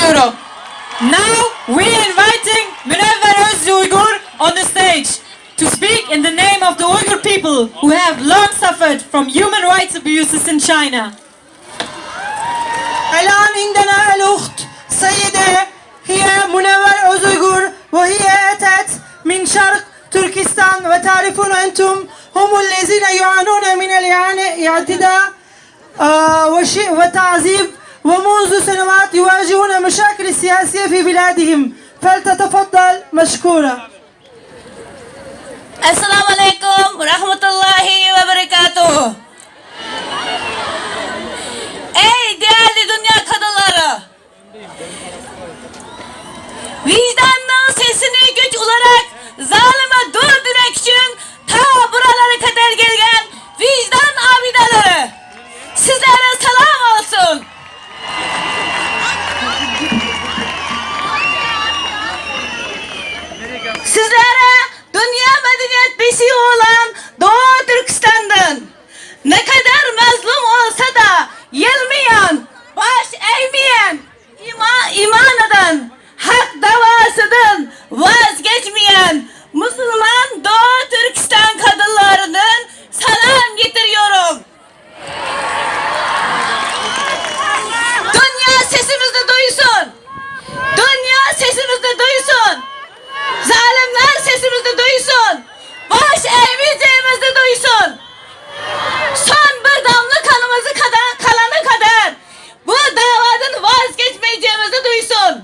ediyorum. Now we inviting Münevver Özuygur on the stage to speak in the name of the Uyghur people who have long suffered from human rights abuses in China. الآن عندنا الأخت سيدة هي منور أوزيغور وهي أتت من شرق تركستان وتعرفون أنتم هم الذين يعانون من الاعتداء وتعذيب ومنذ سنوات يواجهون مشاكل سياسية في بلادهم فلتتفضل مشكورة. Esselamu Aleyküm Rahmetullahi ve Berekatuhu. Ey değerli dünya kadınları! Vicdanın sesini güç olarak zalime durdurmak için ta buralara kadar gelgen vicdan abidaları! Sizlere selam olsun! Sizlere dünya medeniyet besiği olan Doğu Türkistan'dan ne kadar mazlum olsa da yılmayan, baş eğmeyen, imanından, hak davasından vazgeçmeyen Müslüman Doğu Türkistan kadınlarının selam getiriyorum. Dünya sesimizi duysun. Dünya sesimizi duysun. Zalimler sesimizi duysun. Baş eğmeyeceğimizi duysun. Son bir damla kanımızı kalana kadar bu davadan vazgeçmeyeceğimizi duysun.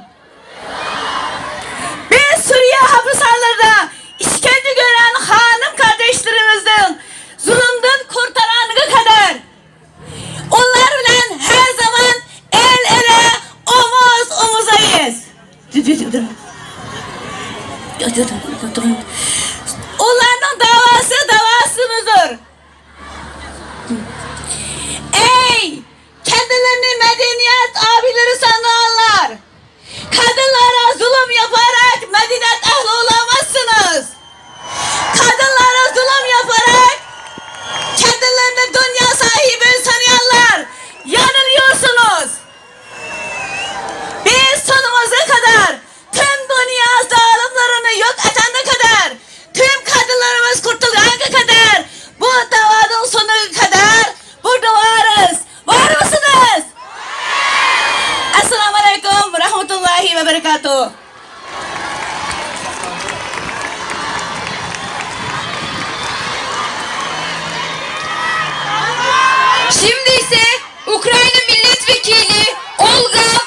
Biz Suriye hapishanelerde işkence gören hanım kardeşlerimizden zulümden kurtaranına kadar onlarla her zaman el ele omuz omuzayız. Onların davasımızdır. Ey kendilerini medeniyet abileri sananlar! Kadınlara zulüm yaparak medeniyet ahli olamazsınız. Kadınlara zulüm yaparak kendilerini dünya sahibi sanayanlar yanılıyorsunuz. Biz sonumuza kadar tüm dünya zalimlerini yok edene kadar, tüm kadınlarımız kurtulana kadar, bu davanın sonuna kadar burada varız. Var mısınız? Esselamu Aleyküm Rahmetullahi ve Berekatuhu. Şimdi ise Ukrayna milletvekili Olga